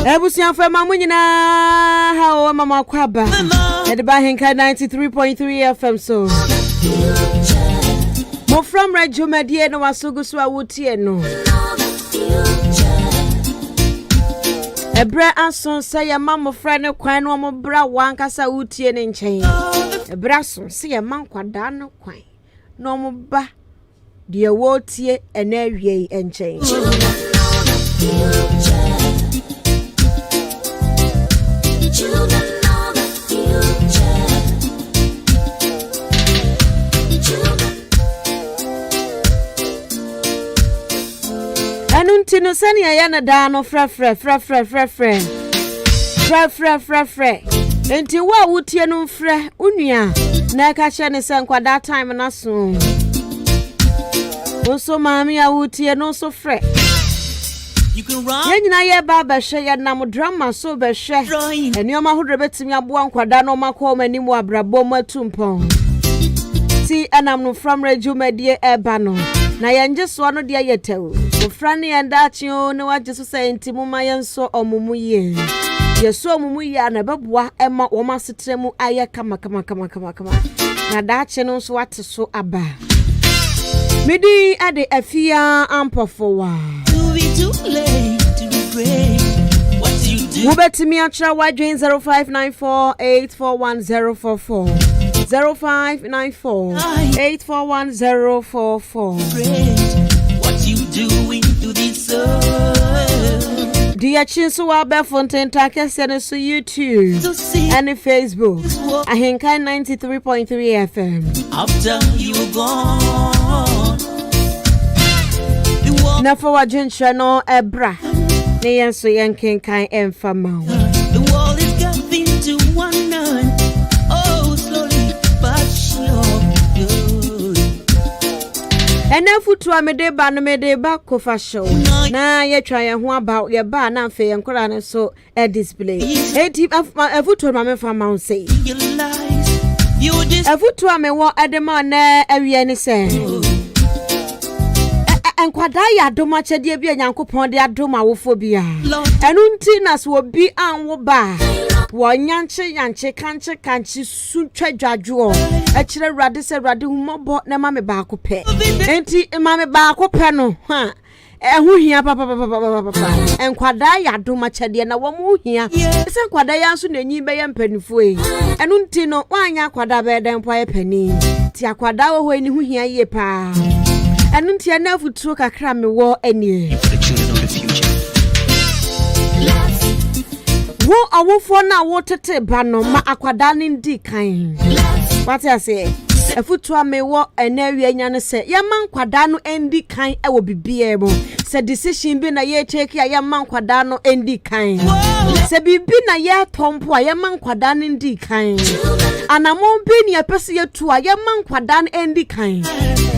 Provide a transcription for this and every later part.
Ebusia for mamunyina how mama kwaba. Ediba henka 93.3 FM so. Mmofra Mmere Jumedie no wasugu so awutie no. Ebre ason say ya mmofra ne kwan no mo bra wankasa wutie ne nchen. Ebre ason say ya man kwada no kwan. No mo ba de wotie ena awie nchen. Anuntino sania yana da no frɛ. Enti wa wutie no frɛ unua na ka hye ne se nkwada time na so. Oso maami a wutie no so frɛ. You can run. Yenyina ye ba hye ye nam drama so be hye. Enioma hodre betimi aboa nkwada no makɔ manimu abrabɔ matumpɔn. Ti anam no from Mmere eba no. Na yanje so no de yetew. Ofra ne yanda chio ne waje so say ntimu ma yenso omumu ye. Yeso omumu ye na beboa ema wo masetremu aye kama. Na dache no so wate so aba. Midi ade Afia Ampfowaa. Too late to regret what you do. Mubetimi atra wadwen 0594841044 0594841044. What you doing to this soul? Dear Chinsu Wabe Fontaine Takesen so YouTube and Facebook. Ahenkai 93.3 FM. After you gone. Na for wajen channel ebra. Ne yenso yenken kan emfama. The wall is getting to one none. Oh, slowly but surely. And then futu amede ba no mede ba kofa show. Na ye twa ye ho about ye ba na mfe ye nkora ne so e display. Eti futu ma me fama on say. Futu ame wo edema na awie ne se. Enkwada ya adoma chede bia Nyankopon de adoma wofobia enu nti na so obi anwo ba wo yanche kanche su twadwadwo a kire rade se rade humobo na ma me ba ko pe enti ma me ba ko pe no ha ehu hia papa enkwada ya adoma chede na wo mu hia se enkwada ya so na nyi be ye mpanifo enu nti no wanya akwada be den po ye pani ti akwada wo ho ni hu hia ye pa Anuntia na futu kakra me wo anie. Wo awofo na wo tete ba no ma akwada ne ndi kan. What I say? Afutu ame wo anawie nya ne se ye man kwada no ndi kan e wo bibie mo. Se decision bi na ye take ya man kwada no ndi kan. Se bibi na ye tompo a ye man kwada ne ndi kan. Anamon bi ni apese ye tu a ye man kwada no ndi kan.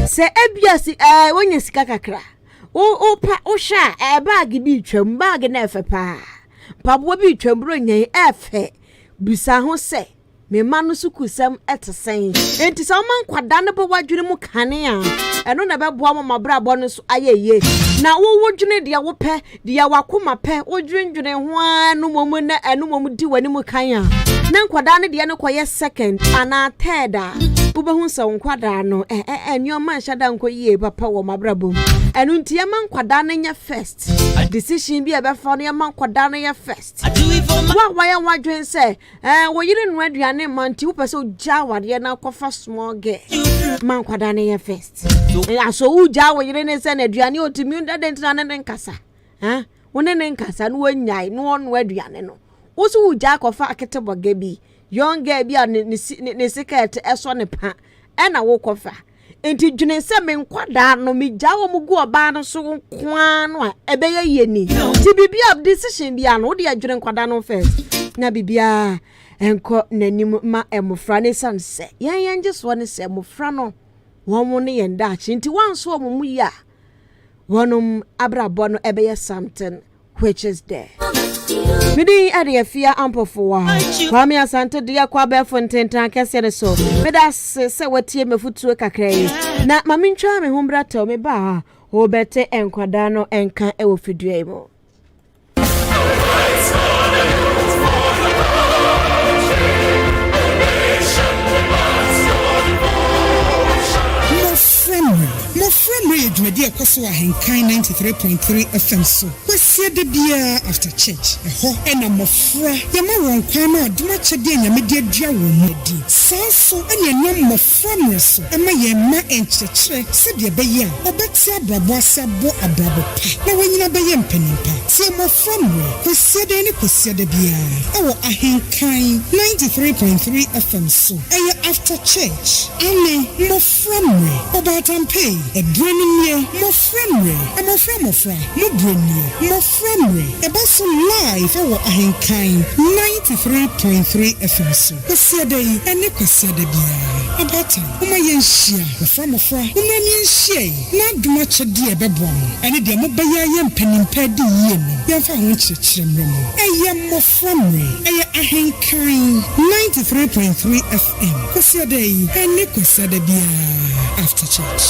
Se ebiasi wonya sika kakra o sha bag bi twam bag na efe pa pabo bi twam bro nyen efe bisa ho se me manu sukusam etesen enti se man kwada ne bo wadwene mu kane a eno na beboa mo mabrabo no so ayeye na wo dwene de wo pe de wakoma pe wo dwendwene ho anu momu na enu momu di wani mu kan a na kwada ne de ne koye second ana third a ubehu se nkwada no nyoma shada nkoyie papa wo mabrabo enu ntie man kwada ne nya first decision bi e be fa ne man kwada ne ya first wa ya wadwen se wo yire no aduane manti wo pese oja wade na kofa small girl man kwada ne ya first so uja wo yire ne se na aduane otimi ndadent na ne nkasa wone ne nkasa no wanyai no ono aduane no wo so uja kofa akete boga bi young girl bi ne secret eso ne pa na wo kofa enti dwene se me nkwada no me jawo mu gu oba no so kwan no ebeye yeni ti bibia decision bia no wo de adwene nkwada no first na bibia enko nanim ma Mmofra ne sanse yen so ne se Mmofra no won ne yen da chi enti wanso omumu ya wonum abrabo no ebeye something which is there. Midi ade Afia Ampfowaa Kwame Asante dia kwa be Fontaine Takesen so meda se watie mefutuo kakra yi na mamintwa me hombra taw me ba Obete enkwada no enka ewo fidua imo. Mmofra Mmere dwumadi ekoso ahenkan 93.3 FM so. Kwasia de bia after church. Eho ena mmofra yema won kwan na adoma chede nyamede adua wo madi. Sanso ene nyam Mmofra Mmere so. Ema yema enchechire se de beye a obeti abrabo asabo abrabo pa. Na wanyina beye mpanimpa. Se Mmofra Mmere kwasia de ne kwasia de bia ewo ahenkan 93.3 FM so. Eye after church. Ane Mmofra Mmere obatampe Edrenimye Mmofra Mmere Mmofra Mubrenye Mmofra Mmere Ebaso live ewo ahenkan 93.3 FM so. Kwasiada yi ene kwasiada bia abata uma yenhia Mmofra uma yenhia na adoma chede ebebom ene de mobaya yempanimpa di yie no yemfa ho chechire mremo eye Mmofra Mmere eye ahenkan 93.3 FM kwasiada yi ene kwasiada bia after church.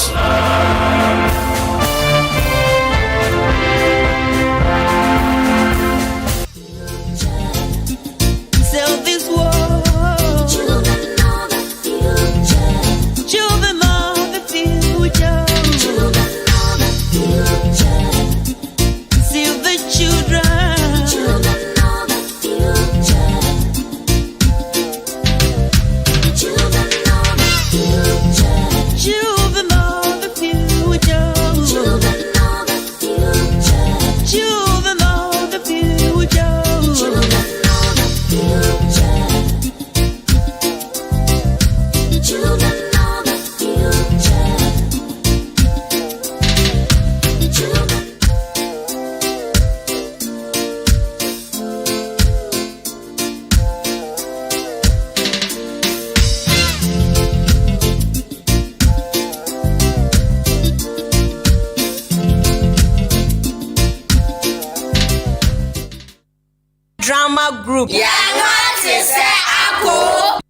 Drama group. Yeah, what is that?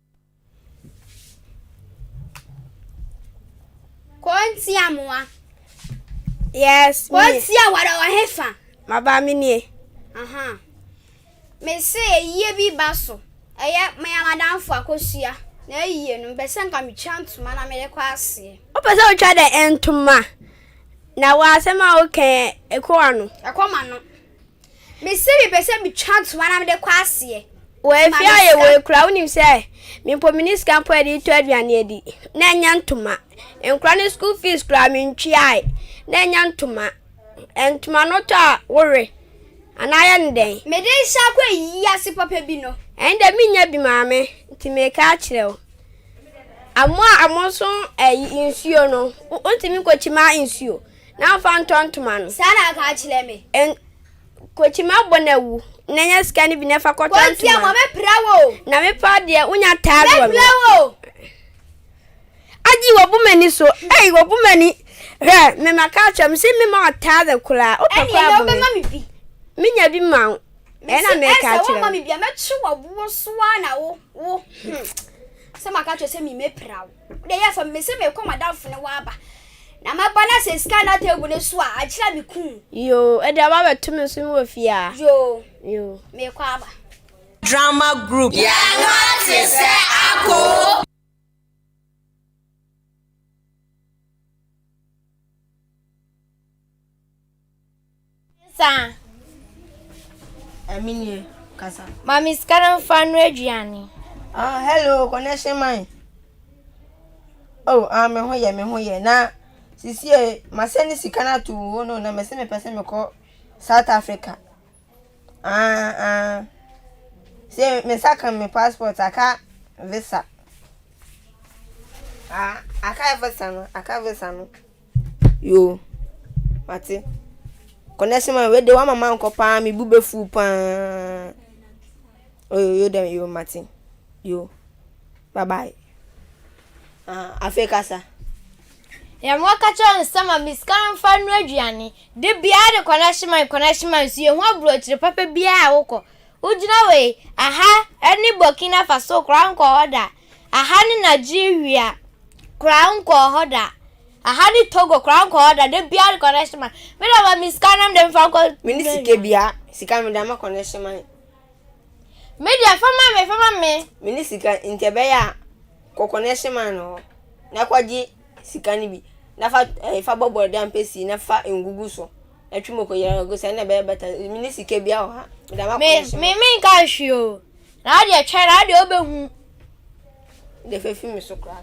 Kontia moa. Yes. Kontia wada wa hefa. Maba mini. Aha. Me say ye bi baso. Eye me amadamfo akosua. Na yiye no be se nka me twantuma na me de kwa ase. O pese o twa de entuma. Na wa asema o kan ekwa no. Akoma no. Me say me pese me twantuma na me de kwa ase. We fia ye we kura unim say me po miniska po edi to aduane edi. Na nya ntuma. Enkura ne school fees kura me ntwiai. Na nya ntuma. Entuma no ta worry. Anaya ndeng. Me de sha kwa yi ase papa bi no. Enda mi nya bi maame. Nti me ka kirew. Amonso insuo no. Ontimi kwachima insuo. Na fa ntontoma no. Sana ka kire me. Kwachima bonawu. Nanya skani bi na fa kwatontoma. Kontia mo me prawo. Na me pa de unya tazo. Me prawo. Aji wobumani so. Wobumani. He me maka chem si me ma tazo kula. O papa bo me. Minya bi ma. Ena me ka kire. Mama mi bia me twa wo so na wo. Se maka twa se mi me prawo. De ya fa me se me ko madamfo ne wa ba. Na mabana se scanner table ne so a kira mi kun. Yo, e da ba betu me so wo fia. Yo. Me kwa aba. Drama group. Yeah, what is that? Sa Amini kasa. Mami scatter fan aduane. Hello, connection mine. Oh, me hoye na sisi maseni sikana tu wono na mese me pese me ko South Africa. Se me saka me passport aka visa. Aka visa no. Yo. Mate. Connection man we de wa mama nko pa me bube fu pa. Yo dem yo Martin. Yo. Bye bye. Afia kasa. Ya mwaka cho nsama miskan fan aduane. De bia de connection man so ye ho abro chire papa bia woko. Ujina we aha eni Burkina Faso kra nko hoda. Aha ni Nigeria kra nko hoda. aha ni Togo crown ko order de bia the connection man me na ba mi scan am dem fa ko me ni sika bia sika me da ma connection man me dia fama me me ni sika inte be ya ko connection man no na kwaji sika ni bi na fa bobo de ampesi na fa ngugu so na twimo ko yera go se na be beta me ni sika bia ho ha me da ma connection me ka hwio na dia twa na dia obehu de fe fi me so kra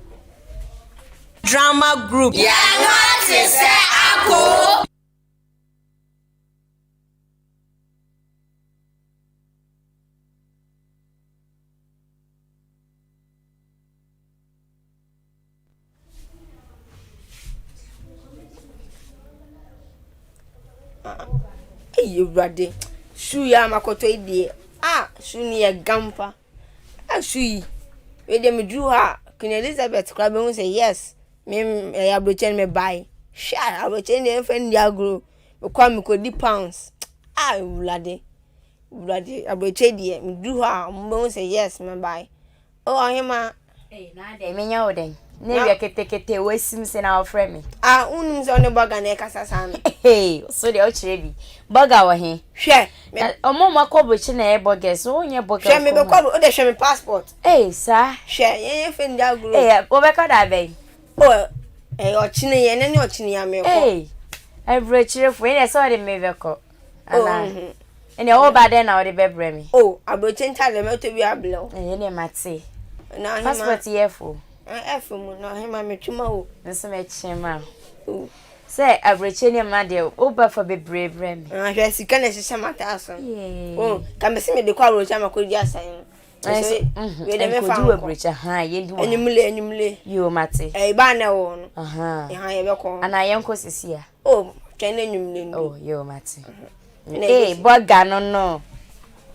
Drama group. Yeah, what is that? Hey, brother. Shuya makoto idie. Shu ni ya gampa. Shui. We dem drew her. Queen Elizabeth Krabe say yes. Me abrochen me buy. Sha abrochen dey friend dia grow. Me kwa me ko di pounds. Ulade. Abrochen dey me drew her. Me say yes me buy. Oh hima. Na dey me nya oden. Na wi kete wasim se na ofre me. Unum se on burger na kasa san. So dey o chire bi. Burger wa he. Hwe. Omo makobochi na e burger so onye burger. Hwe me be kwa o dey hwe me passport. Sa. Hwe ye friend dia grow. O be ka da be. Ochine ye ne ochine ya me ko. Every chirefo ene so de me be ko. Ana. Ene o ba de na o de bebre me. Abrochen tale me to bi ablo. Ene mate. Na passport ye fo. Efo mu na hima me twuma o. Nso me chima. Say abrochen ne ma de o ba for bebre bre me. Hwe sika na shisha mata aso. Ka me se me de kwa abrochen makodi asan. We de me fa ko abrochen ye ndi wo. Enyumle. Yo mate. Ba na wo no. Ye be ko. Ana ye nko sisia. Twene enyumle. Yo mate. Burger no.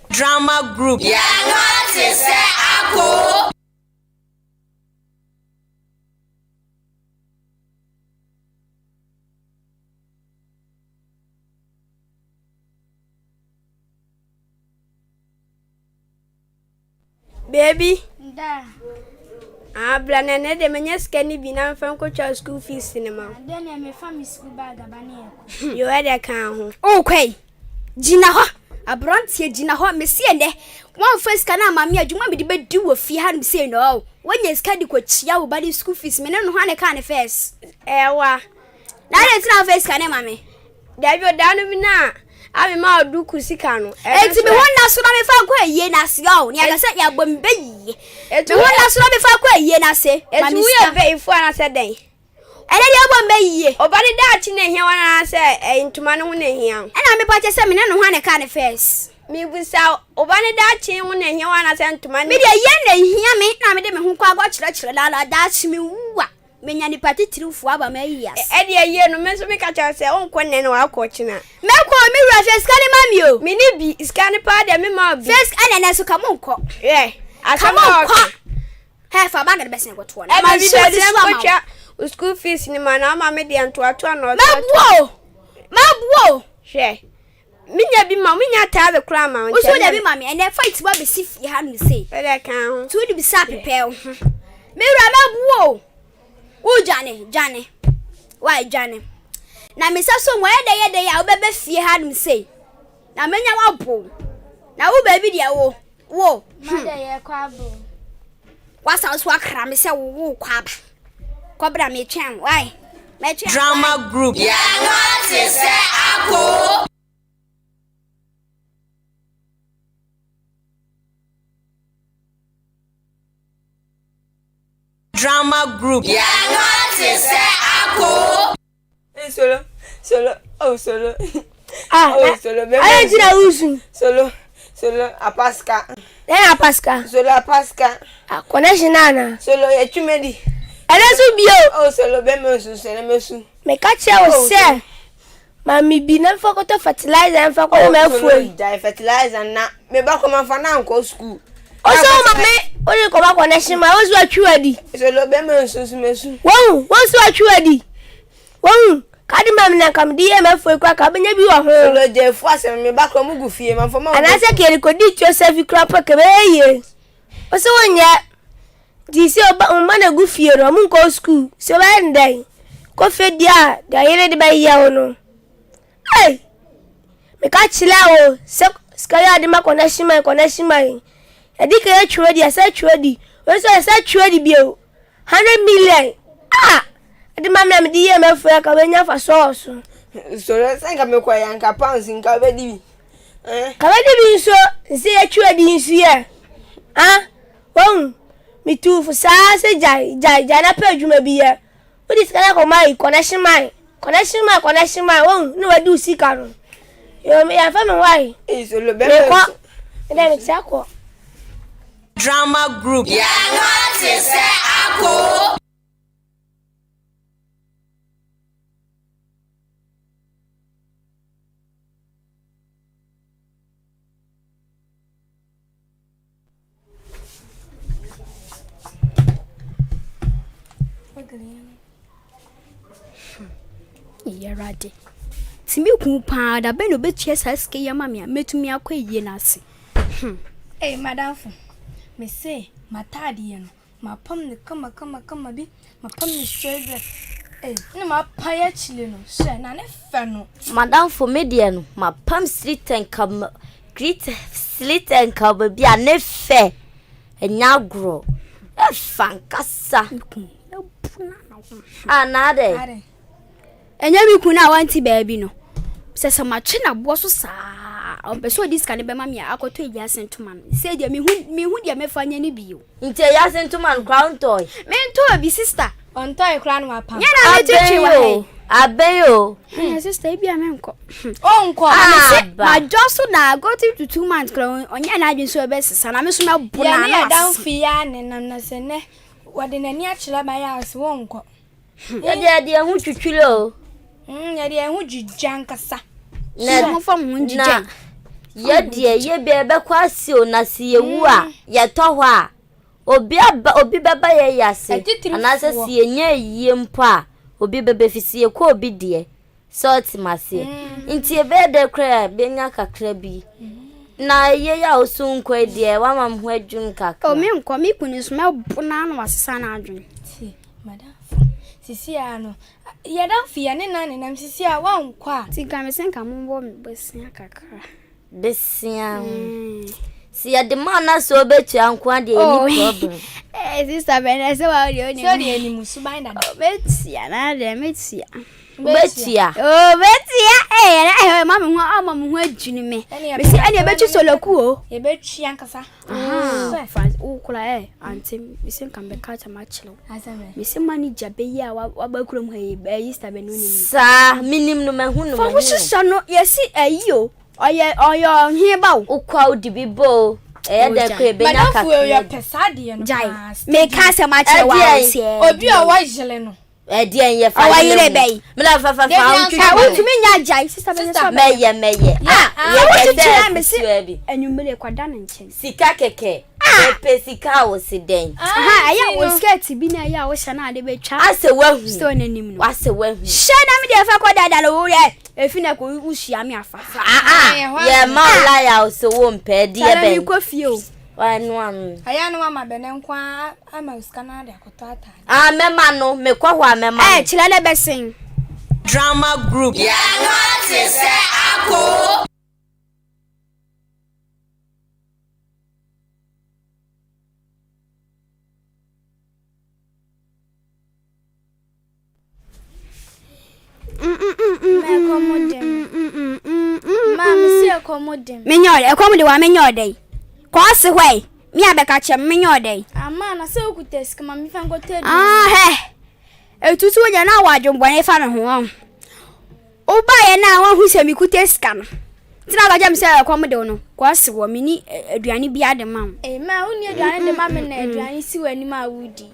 Drama group. Yeah, what is that? Baby. Da. Blana ne de menye skani bi na mfa nko cha school fees cinema. Then ya me family school bag abane e. Yo e de kan ho. Okay. Gina ho. Abrantie gina ho me se ne. One first kana amami adwuma me de bedi wo fie ha me se no. Wanya skadi kwa chia wo body school fees me ne no ha ne kan first. Ewa. Na de tina first kana mami. Dabi odanu bi na ami ma odu kusika no. Enti me wonna so na me fa kwa ye na se o. Ni aga se ya bom be yi. Me wonna so na me fa kwa ye na se. Mami we be ifu ana se den. Ene dia bom be yi. Obani da chi na hia wana se ntuma no ho na hia. Ena me pa che se me ne no ha ne kan first. Mi busa obani da chi ho na hia wana se ntuma me dia ye na hia me na me de me ho kwa go kire la da chi me wuwa. Menya ni pati trifu aba ma yas. De ye no me so me ka cha se onko ne no akọ china. Me ko mi ra face kan mami o. Me ni bi scan pa de me ma bi. Face ana na so ka mo nko. Asama ko. He fa ba ga de besen go to na. Ma bi de so cha school fees ni ma na ma me de anto ato na Ma buo. Hwe. Minya bi ma minya ta be kra ma. O so de bi ma me ene fight ba be si fi ha no sei. Be kan ho. Tu di bi sa pepe o. Me ra ma buo. O Jane. Why Jane? Na me sa so mo ye de ya obebe fie ha no sei. Na menya wa bo. Na wo baby dia wo. Ma de ye kwa bo. Wasa so akra me se wo kwa ba. Kobra me twan. Why? Me twan. Drama group. Yeah, what is that? Drama group. Yeah, what is that? Solo. Solo. Solo baby. Aye jina usu. Solo apaska. Apaska. Solo apaska. Connection ana. Solo echumedi. Elesu bio. Solo be mesu. Me ka che o se. Mami bi na mfakoto fertilizer mfakoto me fuel. Fertilizer na me ba ko manfa na nko school. Oso mami, o ko ba connection ma o so atwadi. Solo be mesu. Wo so atwadi. Wo kadi mami na kam di e me fuel kwa ka benya bi wa ho. Solo je fu asem me ba ko mu gufie manfa ma. Ana se ke ko di Joseph krapa ke be ye. Oso wonya di se oba na gufie ro mu ko school. So ba ndai. Coffee dia, the yellow by Yano. Hey, me catch lao, Sky the connection my. I think I ready, I said ready. Where's I said ready bill? 100 million. Ah! The mamma dear Mmofra Mmere for sauce. So let's think I'm quite a pounds in Cavedi. Cavedi be so, say a ready in here. Ah? Oh, me too for Sasa Jana Page may be here. What is kind of my connection my? Connection my own. No, I do see Carol. You may have found why. It's a little better. And then it's aqua. Drama group. Yeah, what is that? Yeah, right. Timi ku pa da be no be tia saske ya mama metumi akwa yie na ase. Eh, madam, me say, my taddy, my pum the kama bi, my pum the straight. Eh, no, my pie chileno, sir, none fano. Madam for median, my pump slit and come, greet slit and cover be a nefe, and now grow. A fancassa. Another. Enya mi kuna wanti baby no. Sesa machina boso sa. Obeso dis kan be mama akoto ejasen to man. Say dia mi hu dia mefanya ni biyo. Nte yasen to man crown toy. Me to bi sister. On toy crown wa pam. Ya na me techi wa he. Abeyo. Ya sister bia me nko. Onko. Ma joso na go to 2 months crown. Onya na adwin so be sesa na me so na bona na. Ya down fia ne nam na se ne. Wade nani achira ba ya so onko. Ya dia hu twitwilo. Ya dia hu jijan kasa. Na mo fam hu jijan. Ya dia ye be kwasi o na se yewu a ye to ho a obi beba ye yase anase se yenye yie mpo a obi bebe fisie ko obi de salt mase nti e be de kra benya kakra bi na ye ya osun kwa de wa mam ho adwun kakra o me nko me kunu so me bona na wasesa na adwun ti madam sisi ano ya dan fia ne na ne nam sisi a wa nkwa ti ka me senka mo bo me besia kakra besia si ya de mana so betu ankwa de any problem sister ben say wa o ni so de ani musu ban da betia na de betia betia betia mama hu amamu hu adwini me besi ane betu soloku o ye betu yankasa ukula antem besi kan be ka chama chilo besi manager be ya wa ba kurom ha yi sister ben ni sa minim no mahu no fa wo sisa no yesi ayo oyo hiba ukwa udibibo de ko ebenya kakra madam yo pesade no jai me ka se ma chire wa se obi o wa jele no dien ye fa wa yire be me la fa wotumi nya jai sister be so meye ye tira me se enumere kwada na nchen sika keke pe sika wo se den aya wo skirt bi na ya wo sha na ade betwa ase wahu so nanim no ase wahu she na me de fa kwada da lo re efi na ko usia me afa ye ma la ya o se wo mpe de ye ben mi ko fie o wanu aya no mama bene nkwa ama uskana de akoto ata mema no me kwa ho mema chile le besin drama group ya no te se ako menyode ekomode wa menyode kwase hwe mi abeka che menyode ama na se okutesk ma mi fa ngote etutu oja na wadwonbone fa me ho oba ye na wa hu se mi kuteska no tina ga jam se ekomode no kwase wo mini aduane bi ade mam ma uni aduane de mam na aduane si wani ma wudi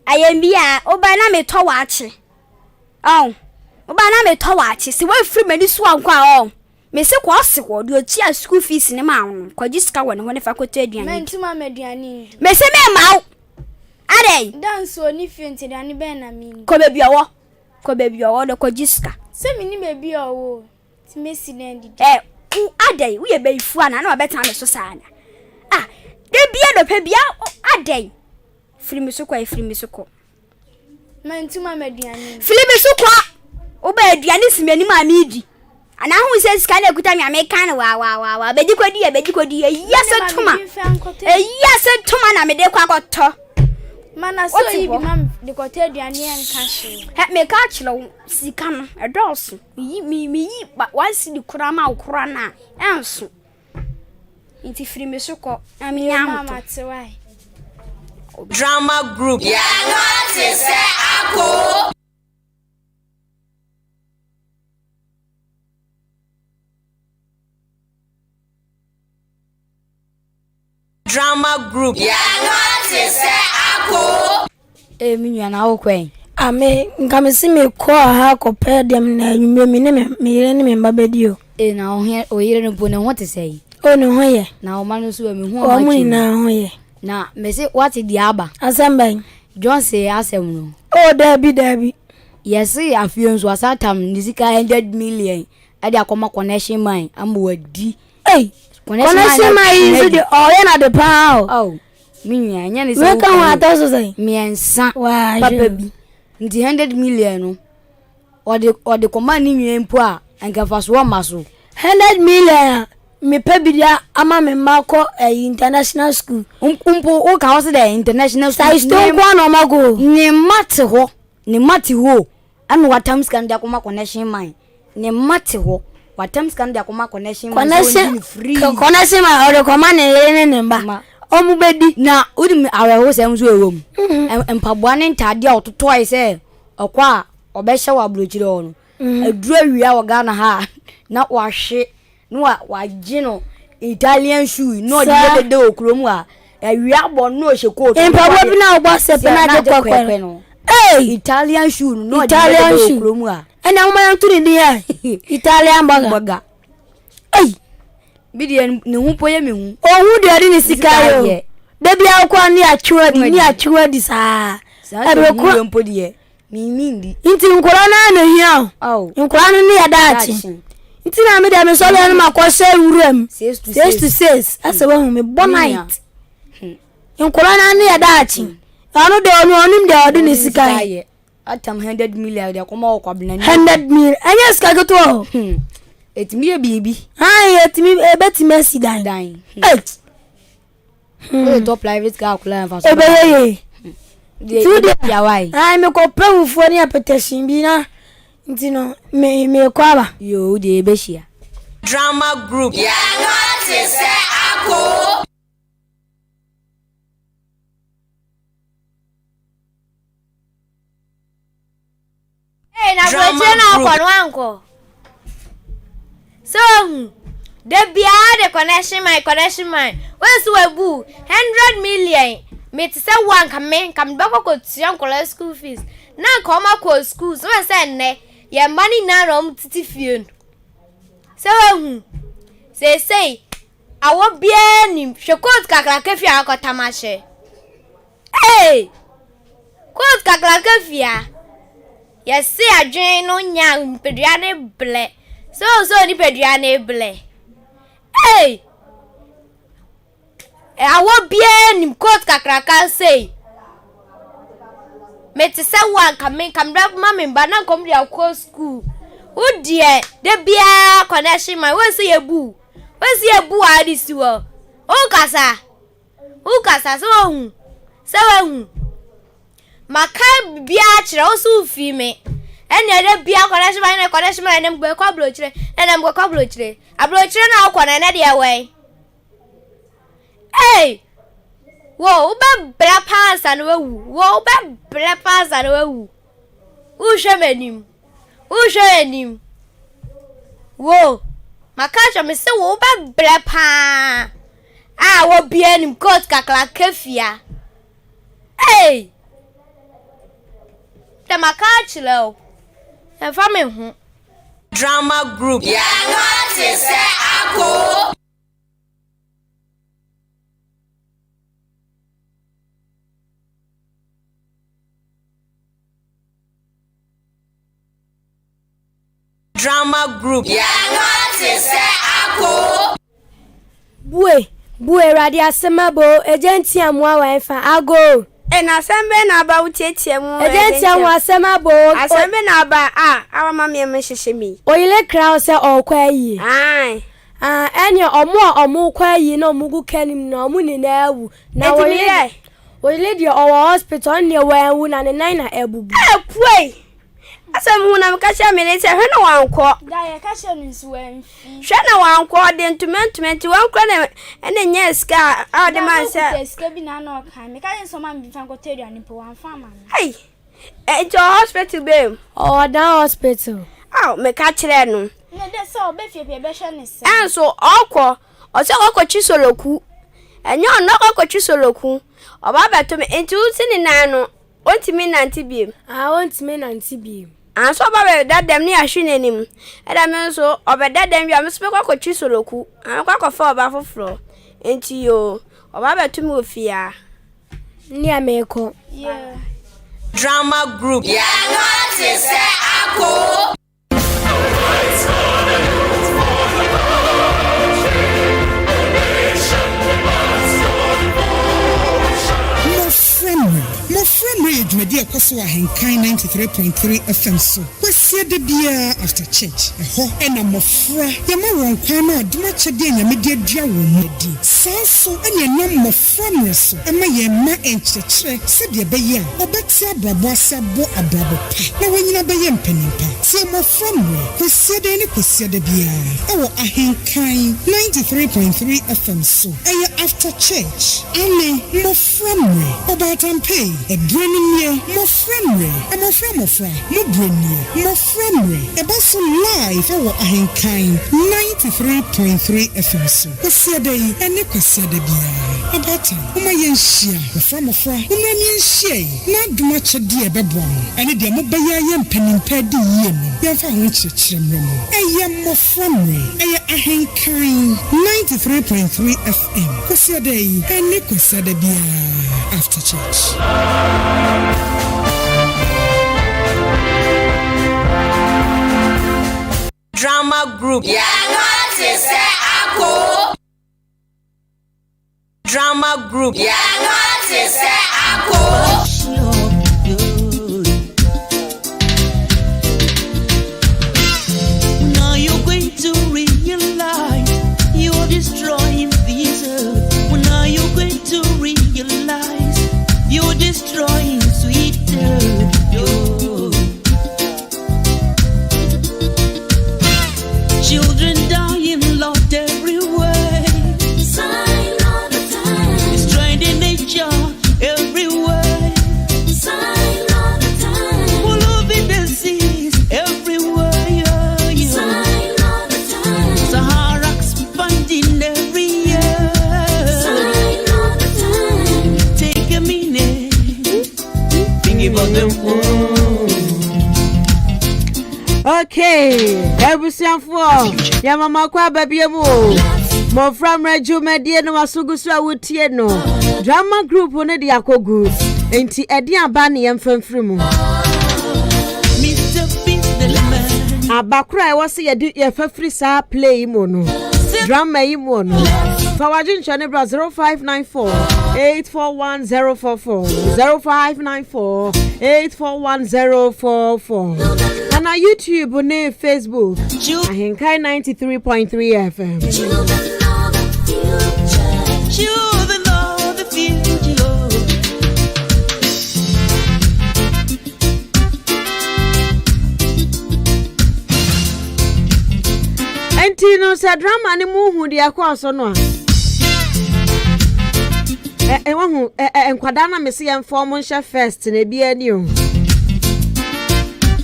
ayembia oba na me to wa ache oba na me to wa ache si wa free mani so ankwa me se kwase wo do chia school fees ne ma no kwaji sika wo ne ho ne fa koto aduane me ntuma me aduane me se me ma ade dance oni fenti aduane be na mi ko bebi owo do kwaji sika se mi ni bebi owo ti mesi na ndi ade wo ye be ifu ana na obeta me so sana de bia do pe bia ade free me so ko Man tuma mediani. Philip sukwa. Oba aduane simani ma midi. Ana hu se sika na ekuta mi amekan wa bedi kodi yes tuma. Yes tuma na me de kwa goto. Mana so yi bi mam de kote aduane en kashi. He me ka chilo sika no edoso. Mi ba wansi di kura ma ukura na enso. Inti free me sukọ aminya mama tewai. Drama group. Yeah, what is that? Drama group. Yeah, what is that? Minua na wo kwen. Ame nka me si me ko ha ko pe dem na nwumre mi ne me yire ne me mbabedio. Na o yire no bo ne ho te sei. O ne ho ye. Na o ma no so mi ho o ma chi. Na ho ye. Na me se what di aba. Asamban. John say asem no. O dabi. Yes, Afia nso asatam ni sika 100 million. E dey akoma connection mine am wadi. Hey. Connection mine is the oil na the pound. Oh. Minua nya ni so. We kan wa to so say. Miensa. Wa papa bi. Nti 100 million no. Ode koma ni nwie mpo a anka faso maso. 100 million. Me pebidia ama me mako international school. Umpo o ka ho the international school. Sai sto kwa no mago. Ni mate ho. Anu watam scan dia koma connection mine. Ni mate ho. Watam scan dia koma connection mine so free. Connection mine o de koma ne mba. Omu bedi na udi awe ho sem so ewom. Empaboa ne ntade a ototo ai se okwa obehye wa blochire ho no. Adura wia wo Ghana ha na wahwe no wa gino Italian shoe no de okrom a awia bo no hye coat. Empaboa bi na ogbo sepe na de kwakwe no. Hey, Italian shoe no de okrom a. Ena uma yanturi ndi ya. Italian burger. Hey. Bidi ne hu poye me hu. Ohu de ade ne sika yo. Da bia akwa ni achuwa di saa. Ebe ko mpo de mindi. Nti nkora na na hia. Oh. Nkora no ne ya daachi. Nti na me de me so le ma kwa share wuram. 6 to 6. Asa wa hu me bonite. Nkora na ne ya daachi. Anu de onu de ade ne sika. Atam 100 million de koma kwa blanani. 100 million. Anya sika goto. Etimi e bibi. Etimi ebetimi asidan. We to private car kula fa so. Ebeye. Tude ya wai. Me ko pewufo ni apetition bi na. Nti no me kwaba. Yo de ebehia. Drama group. Yeah, what is that? Hey, na boche na kwanu anko. So, the bia the connection mine. Where's we boo 100 million. Me to say one come back ko tuan college school fees. Na come ko school. So say ne, your money na rom titi fie. So, say awo bia ni shekot kakra kefia akotamache. Hey! Kot kakra kefia. Yes, see adwen no nya mpedua ble. So ni peduane ble. Hey! Awo bia ni kot kakraka say. Me te say one come drop mama ba na come dia ko school. Who dear, de bia connection my we say ebu. We say ebu adisi wo. O kasa so hu. Se we hu. Maka bia kire o so fi me. Enya de bia connection my nem gbe kwa blochire. Enem gbe kwa blochire. Ablochire na akwa na de we. Hey! Wo be bra pass and we wo be bra pass and we. Who shemenim? Wo makacha me se wo be bra pa. Wo bia nim coat kakla kafia. Hey! The makachilo. E fa me hu. Drama group. Yeah, what is that? Drama group. Yeah, what is that? Bue radio semabo agenti amwa wa fa ago. na sembe na aba utietie mu edentia mu asema bo asembe na aba awama me hyehyɛ mi oyile crown se okwa yi ai enya omo kwa yi na omugu kanim na omu ni na awu na oyile dia owo hospital ne wawu na ne nan na ebubu puei asem na mkacha me ne se hwe na wankɔ da ye kacha nsu wanfi hwe na wankɔ de ntumentumenti wankɔ na ene nya ska a de man se ska bi na na okan me kaje so ma mbifa nkɔ tedua ni po wanfa ma ai to hospital be down hospital me ka kire no ne de se obefie be hwe ne se enso ọkọ ọsẹ ọkọ chisoloku enye ọkọ chisoloku ọba beto me enti uti ni nan no ontimi nanti biem ontimi nanti biem anso ọba be dadam ni ahwe nanim eda me nso ọba dadam bia me so ọkọ chisoloku akọ fa ọba foforo enti yo ọba beto me ofia ni ameko Drama group ya no te se ako Mmofra Mmere dwumadi ekoso ahenkan 93.3 FM so. Kwasia de bia after church. Eho ena mmofra yema won kwan na oduma chede nyamede adua wo mudi. Sanso ene na Mmofra Mmere so. Ema ye ma enchechre se de be ye a obeti abrabo asabo abrabo pa. Na wonyina be ye mpanimpa. Se Mmofra Mmere kwasia de bia ewo ahenkan 93.3 FM so. Eye after church. Ane Mmofra Mmere obatampe Edrenimye, Mmofra Mmere, Mmofra Mmere, Ebaso live for ahenkan 93.3 FM so. Kwasia dey, ene kwasia de bia. Abata, uma yenhia, Mmofra, uma yenhia. Na duma chede ebebon. Ene de mobaya ye mpanimpa di yie no. Yemfa ho chechiremre no. Eye Mmofra Mmere, eye ahenkan 93.3 FM. Kwasia dey, ene kwasia de bia. After church. Drama group ya no te se ako Drama group ya no te se ako Now you're going to realize you're destroying this earth. Now you're going to realize you're destroying sweet earth. Children dying lost everywhere. Sign all the time. Destroying the nature everywhere. Sign all the time. Full of disease everywhere. Sign all the time. Sahara expanding every year. Sign all the time. Take a minute. Think about them. Okay, ebusianfo ya mama kwa babie mu Mmofra Mmere dwumadi no wasugusu awutie no drama group ne de akogu enti edi aba ne yemfamfiri mu abakura e wose ye fafiri sa play mu no drama yi mu no Fawajin chane bra 0594 841044 0594 841044 and on YouTube and Facebook ahenkai 93.3 FM Children of the future. enti no sa drama ne mu hu de akwaso no wahu enkwada na mese yemfo mo nhye first na bia ni o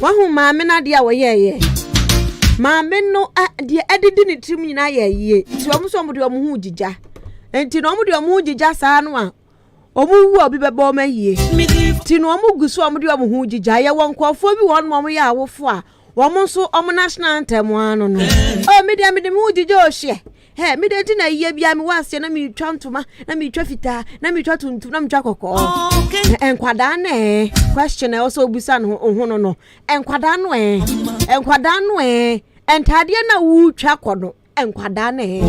wahu maame na de a woyeye maame no de edidi ni trim nyina yeye ti omo so mo de omo hu jija enti no omo de omo hu jija saa no a omo wu obi beba omo hie ti no omo gusu omo de omo hu jija ye wonkofo bi won mo ya awofo a womo so omo national anthem ano no o me de hu jija o hye he me de na ye bia me wase na me twa ntoma na me twa fita na me twa tuntum na me twa kokko enkwada na question e also obusa no ho no enkwada no entade na wu twa kodo enkwada ne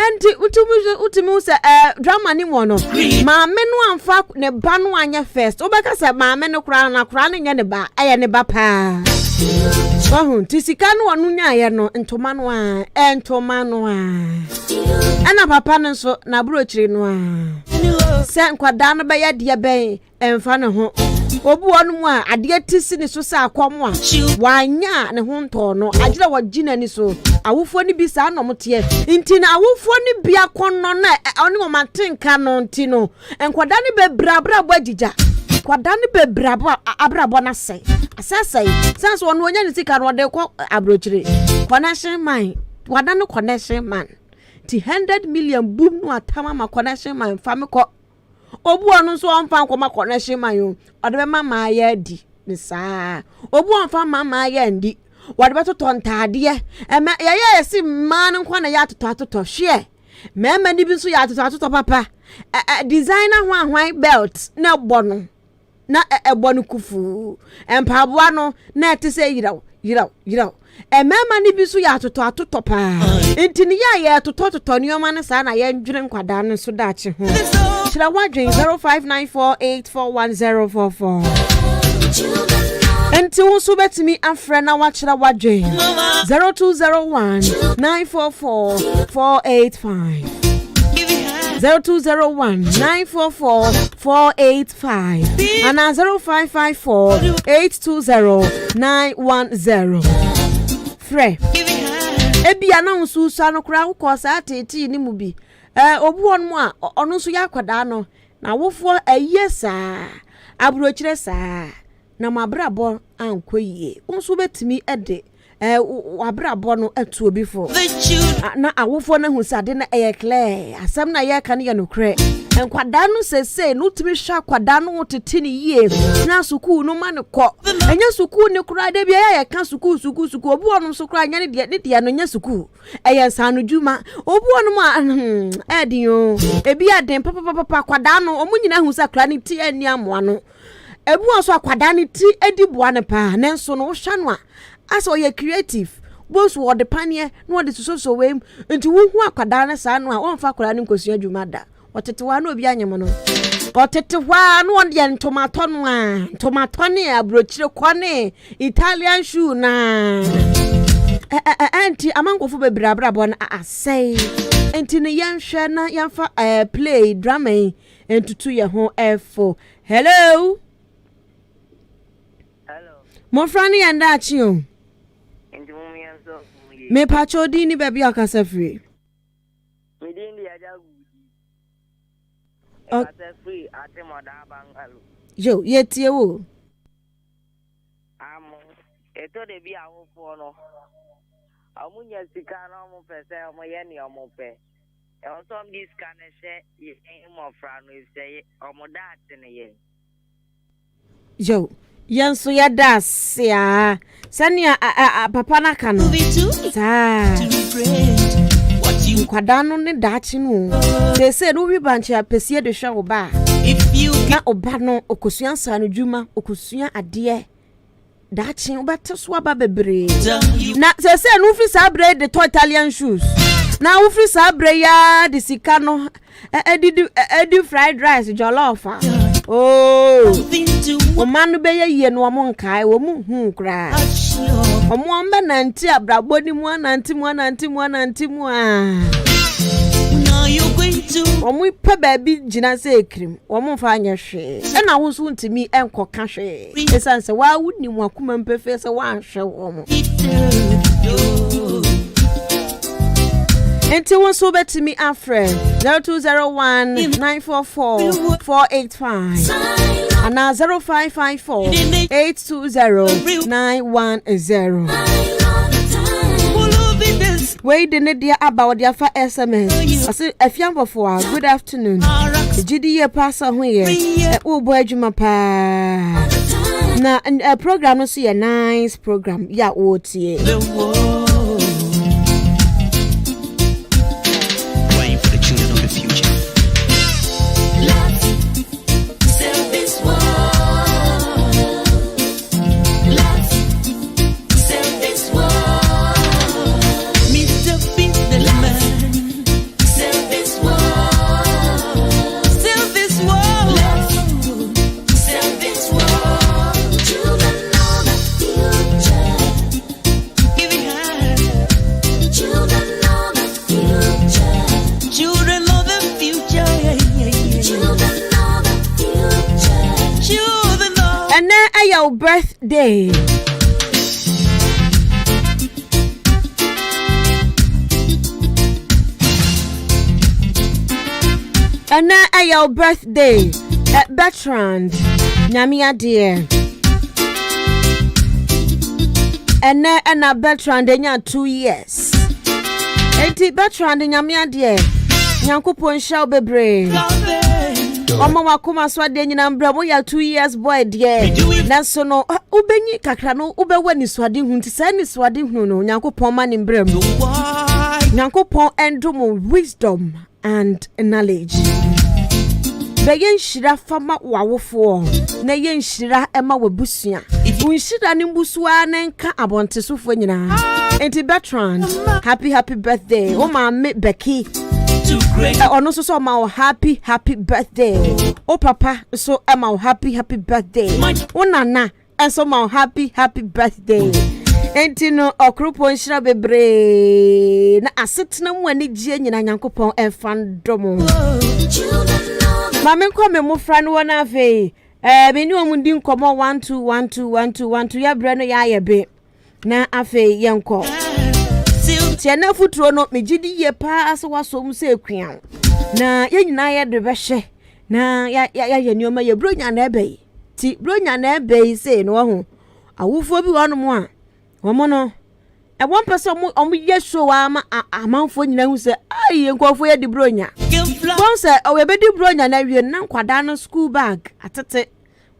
enti utumi se drama ni mo no maame no amfa ne ba no anya first obeka se maame no kura na kura ne nya ne ba eye ne ba pa tisika no wonu nya ye no ntoma no ana papa no so na brochiri no se nkwada no be ye de ben emfa ne ho obu wonu mu a ade tisi ni so sa akwom a wanya ne ho nto no agire wagina ni so awofo ni bi sa no mote nti na awofo ni bi akonno na oni mo matenka no nti no enkwada ni be brabra bo agija kwada ni be brabo abrabo na sei asasai sans wonu onya ni sika no de ko abrochire connection man kwada no connection man ti 100 million boom no atama ma connection man fami ko obu onu so onfa nkoma connection man yo ode be mama ya di ni saa obu onfa mama ya ndi wade be toto ntade ya si man nkwa na ya toto hwe mema ni bi so ya toto papa designer hwan belt na bono na ebonu kufu empaboa no na ete se yiraw mema ni bi so ya toto pa ntini ya toto nioma ne saa na ya ndwire nkwada ne so daache ho kira wadwen 0594841044 enti wo so betimi afre na wakira wadwen 0201944485 0201944485 and 0554820910 Fre ebia na nsusu no kura ko sa tete ni mu bi obu on mu a onu so yakwada no na wofo ayesa abrochire sa na mabrabo ankoyie nso betimi ede wabrabo no atu obi fo na awofo na husade na clear asem na ye kan ye no kre enkwada no sese no tumi hwa kwada no tete ni yie na suku no ma ne ko enya suku ne kura de bia ye kan suku obu onu so kura nya ne de no nya suku eye sanu juma obu onu ma edin ebi aden papa kwada no omunyina husa kura ni ti ani amoa no ebu oso akwada ni ti edi boa ne pa ne nso no hwa no a as or you creative both word the panie no the so we nti wo hu akwada na sa no a won fa akwada ni nkosua dwumada otetewa na obi anyem no otetewa no on de tomato no a tomato ne abrochire kwane Italian shoe na anti amankofo bebrabra bo na asai enti ne yanhwe na yanfa play drama entutu ye ho efo hello Mmofra ni yanda achi o me pacho di ni baby akasa free me di ndi aja gudi akasa free ate moda bangalo yo yetie wo amo eto de bi awofo no amunya sika na omo pese omo ye ni omo pe e on some this can she ye Mmofra no say omo da ate ne ye yo yanso ya das ya sania papa na kano sa kwada no ne dachi no se no wi banche apesie de hwa oba na oba no okosua sanu dwuma okosua ade dachi obete so aba bebre na se no fi sabre de to Italian shoes na wo fi sabre ya de sika no edi fried rice jollof oh o manu be ye no mo nkai wo mu hu kra o mo mbe nanti abrabo ni mu ananti mu a o mu pa baby gina se ekrim o mo fa anya hwe e na wo so ntimi enko ka hwe esanse wa wuni mu akoma mpefe se wa hwe wo mo enti won so betimi afre 0201944485 and 0554820910 Wait the media about their fa SMS. I say Afia Ampfowaa, good afternoon. Jidi ye pass on here. Oh boy juma pa. Na a program no see a nice program. Ya otie. And then your birthday. And then your birthday. Bertrand. Nyamia dear. And then Bertrand enya 2 years. Enti Bertrand nyamia dear. Nyankopon shall be brave. Omo wakoma so ade nyina mbra mo ya 2 years boy dear. Nanso no ubenyi kakra no ubewa ni swade hu nti sa ni swade hu no Nyankopon ma ni mbra mu. Nyankopon endom wisdom and knowledge. Beyen shira fama wawofo na yen shira ema wabusua. Unshira ni mbusua na nka abontesofo nyina. Enti Bertrand, happy birthday. O ma me Becky. Ono so ma happy birthday. O papa so ma happy birthday. O nana so ma happy birthday. Enti no okrupo nshira bebre na asetena mu ani gie nyina Nyankopon enfandomo. Mame nkome Mmofra no na afi me ni omundi nkomo 1212 ya bre no ya yebe na afi yenko tiana futuro no megidi ye pa ase wasom se ekwan na ye nyina ye de behye na ya nioma ye bronya na ebe ti bronya na ebe se no ho awufo bi wono mo a womo no e won pese omo ye show ama amanfo nyina hu se ai enkofo ye de bronya bon se o we be de bronya na wie na kwada no school bag atete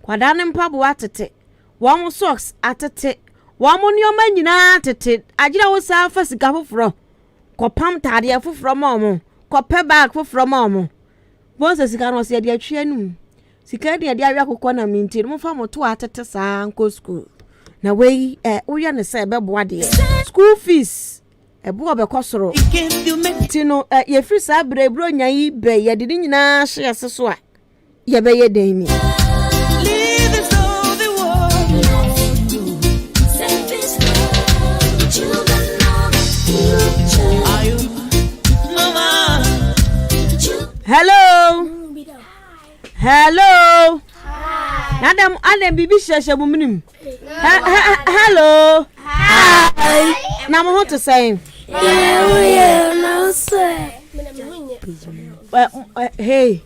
kwada no mpabo atete won socks atete won nioma nyina atete agira wo sa fa sika foforo kopam tade foforo mo kope bag foforo mo bon se sika no se de atwe anu sika de awia kokko na minti mo fa mo to atete sa nko school na we uya ne se be boa de school fees ebo obekosoro tino ye free sa brebro nya yi be ye de nyina hye seso a ye be ye den ni hello Adam bibi sheshe bumunim. Hello. Hi. Na mo to say. Yeah, no say. Hey.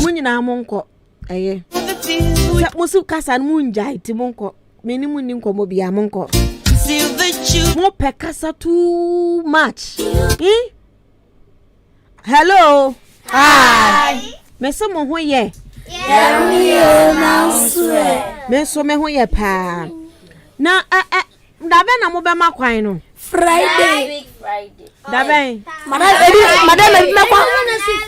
Munyina monko. Eye. Musu kasa munjai ti monko. Meni muni nko bia monko. Mo pekasa too much. Hello. Hi. Me so mo ho ye. Yeah, na swear. Me so me ho ye pa. Na da be na mo be makwan no. Friday. Da be. Madam me kwa.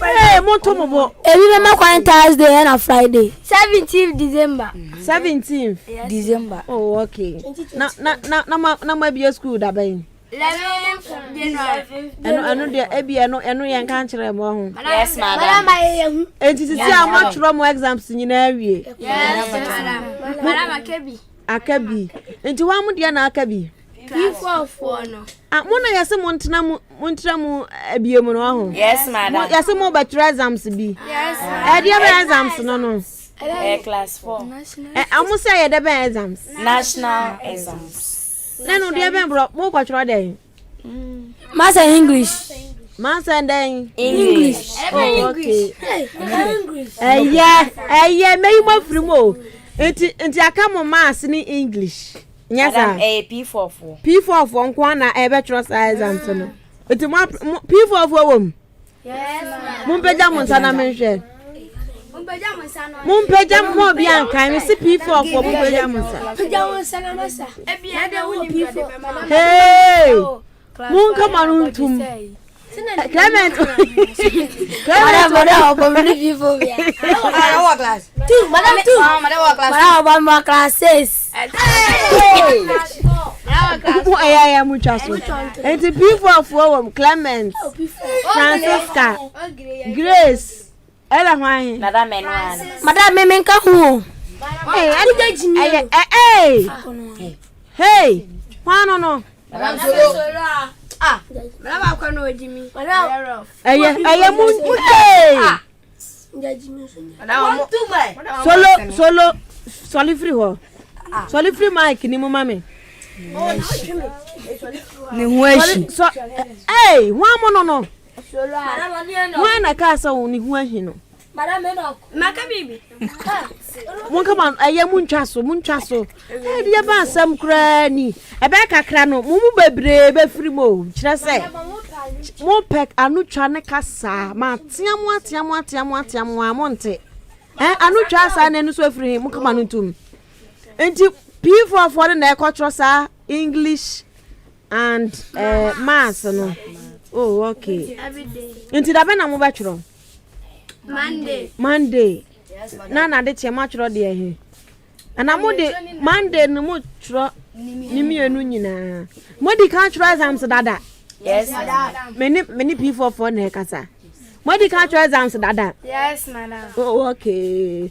Eh, mo to mo bo. Ebi be makwan Thursday na Friday. 17th December. 17th December. Oh, okay. Na ma be school da be. 11th January. Eno de ebi eno yen kan kire mo ho. Yes, madam. Enti sisi am atro mo exams nyina awie. Yes, madam. Madam Akabi. Enti wa mu de na akabi. P4 no. Mo na yase mo ntena mu abie mu no ho. Yes, madam. Yase mo battery exams bi. Yes, madam. E de exams no. Class 4. Amu say ye de exams. National exams. No de be bro mo kwatro dey. Master English. Master then English. Oh, okay. English. Yeah, me mo frimo. Enti aka mo mass ni English. Yes sir. P44. P44 nkwa na e be trust exams no. Enti mo P44 wom. Yes, ma'am. Mo peja mo sana menhwe. Mo peja mo bi ankan me si P44 mo peja mo sana. Peja mo sana masa. Ebi ade wo P4. Hey. Mo come on tum. Clement. Madam, probably people here. What class? 2, madam 2. Madam what class? Madam one class 6. Yeah, muchas. And the people from Clement, Francisca, Grace, Ella Wine. Madam Menuan. Madam Memenka who? Hey, hey, no. Madam akwa no Jimmy. Madam. Eye mu. Solo free ho. Solo free mic ni mu mame. Ni huashi. Hey, one no. Why na ka so ni huashi no? Madam eno. Maka bibi. Won come on, eye mu ntwa so. Eh dia ba asam kra ni. E be kakra no, mu bebre be free mo. Kire se. Mo pek anu twa ne kasa, ma tiamu amonte. Anu twa sa na nu so free mu come on ntum. Enti P4 for na culture sa English and maths no. Oh, okay. Every day. Enti da be na mo ba tworo. Monday. Na de chema tworo de ehe. Ana mo de Monday no mo tworo ni mienu nyina. Mo di kan tworo exams dada. Yes, madam. Many P4 for na kasa. Mo di kan tworo exams dada. Yes, madam. Oh, okay.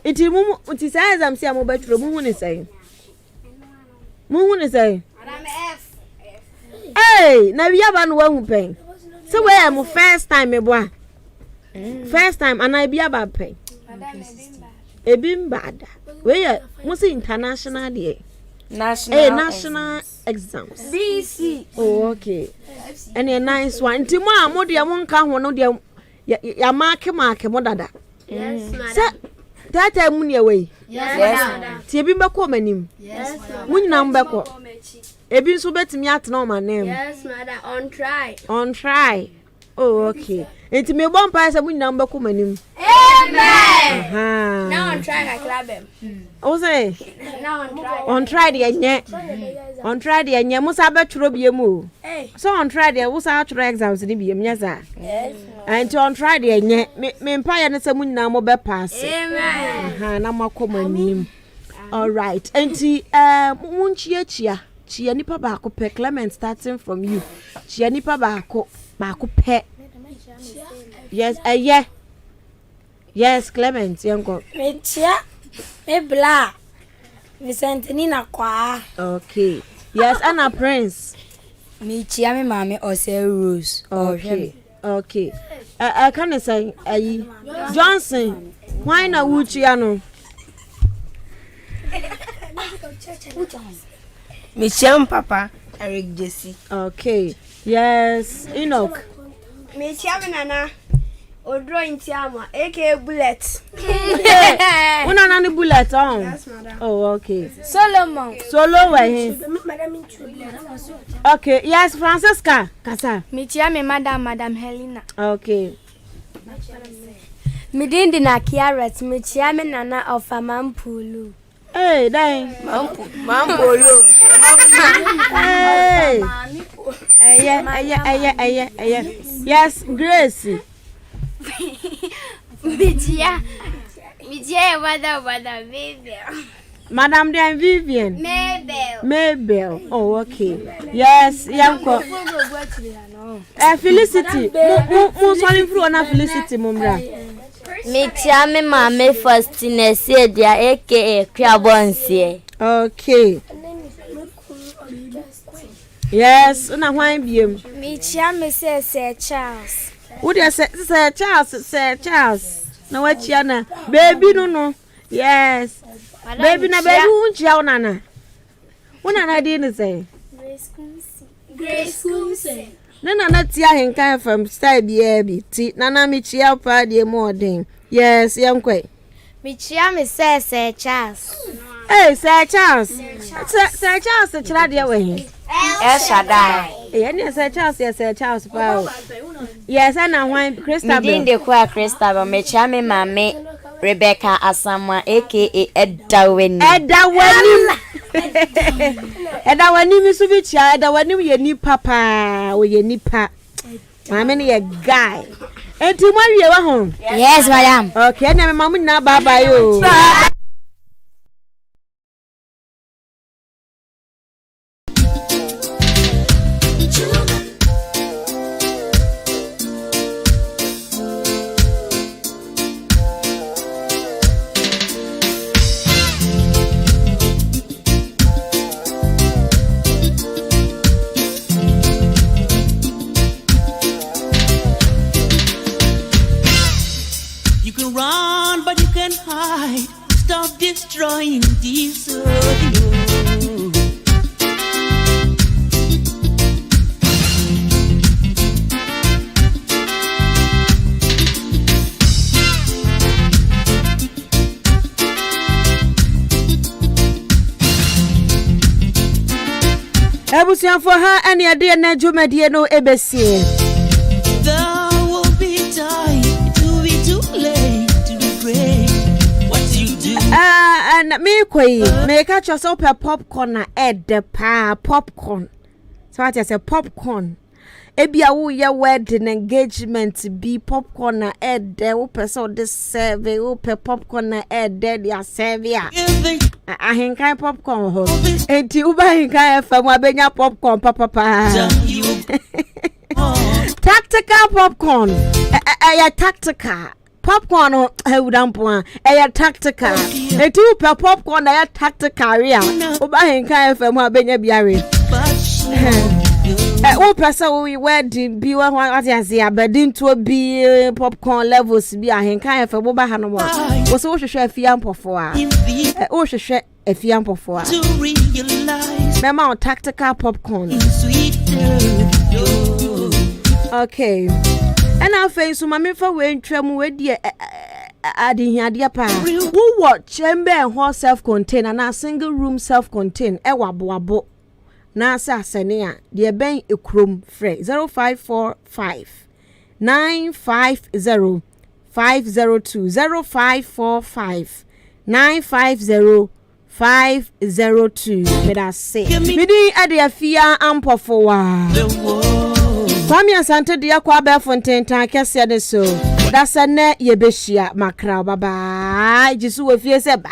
Iti say exams ya mo ba tworo mo hu ni say. Madam F. Hey, na we aba no wa hu pen. So we am first time me boa. First time and I be about pay. Ebimba. We are must international day. National exams. BC. Oh, okay. And a nice one. Timo amodi amon ka ho no de ya mark mo dada. Yes, madam. Say that time mun ye way. Yes, madam. Ti ebimba ko manim. Yes, madam. Mun nyina mba ko. Ebi nso betimi atena o manem. Yes, madam. On try. Oh, okay. Enti me bon pa se mun nyina mba ko manim. Amen. Now on try like club. O say Now on try. on try de enye. On try de enye musa betworo biem o. So on try de wo sa atworo exams ni biem nya sa. Yes. Enti on try de enye me mpa ye ne se mun nyina mo be pass. Amen. Na makoma manim. All right. Enti mun chia nipa ba ko pe Clement starting from you. Chia nipa ba ko pe. Yes, yeah. Yes, Clement, yanko. Me bla. Vicentini na kwa. Okay. Yes, Anna Prince. Me chia me mama ose Rose. Okay. Okay. I can say Johnson. Why na wuchi ano? Me chia papa Eric Jesse. Okay. Yes, Enoch. Me chia me nana. Odro intiama aka bullet. Una na ni bullet on. Yes, madam. Oh, okay. Solomon. Solo we. Okay. Yes, Francesca. Kasa. Me chia me madam Helena. Okay. Me dindi na Kiaret. Me chia me nana of Mampulu. Hey, dai. Mampolo. Hey. Yeah. Yes, Grace. Mijia Madam Vivian. Mabel. Oh, okay. Yes, yanko. Felicity. Mo sorry for na Felicity mumra. Me tia me mama first nese dia aka Kwabonsie. Okay. Yes, una hwan biem. Me chia me say Charles. What you say Charles. Na wa chia na baby no. Yes. Baby na baby unchia unana. Unana di ni say. Grace Kunse. Na tia henka from style bi ti na me chia pa de mo den. Yes, yankwe. Me chia me say Charles. Hey, Sir Charles. Sir Charles chira de we. Shaddai. Any Sir Charles pa. Yes, ana hwan Christabel. Me dinde kwa Christabel me chia me mame Rebecca Asamwa aka Edaweni. Edaweni so bi chia Edaweni ye ni papa, we ye nipa. Mame ne ye guy. Enti mo wie wa ho? Yes, madam. Okay, na me mamu na bye yo. Ebusianfo ha ane ade na dwumadie no ebesie. There will be time, it will be too late to regret what you do. And me kwai me catch yourself a popcorn na ed pa popcorn. So what I say popcorn. Ebia wo ye wedding engagement be popcorn na ed wo person this serve wo pe popcorn na ed dia serve ya. Ahinkan popcorn ho. Enti uba hinkan FM abenya popcorn papa. Tactical popcorn. Tactical. Popcorn o hewudampo tactical. Enti upa popcorn na tactical ya. Uba hinkan FM abenya biare. One person we wedding be what I say, but didn't be popcorn levels be a hinkai for Boba Hanoma. Was also share Afia Ampfowaa. Also share Afia Ampfowaa. Mama tactical popcorn. Okay. And I face my mefa when trem with the adding here, dear pa. Who watch chamber and horse self contained and a single room self contained. Ewa boabo. Na sa senia de ben ekrom frɛ 0545 950 502 0545 950 502 me da say me di ade Afia Ampfowaa Kwame Asante de akwa ba fonten tan kese de so da sa na ye behia makra baba jisu we fie se ba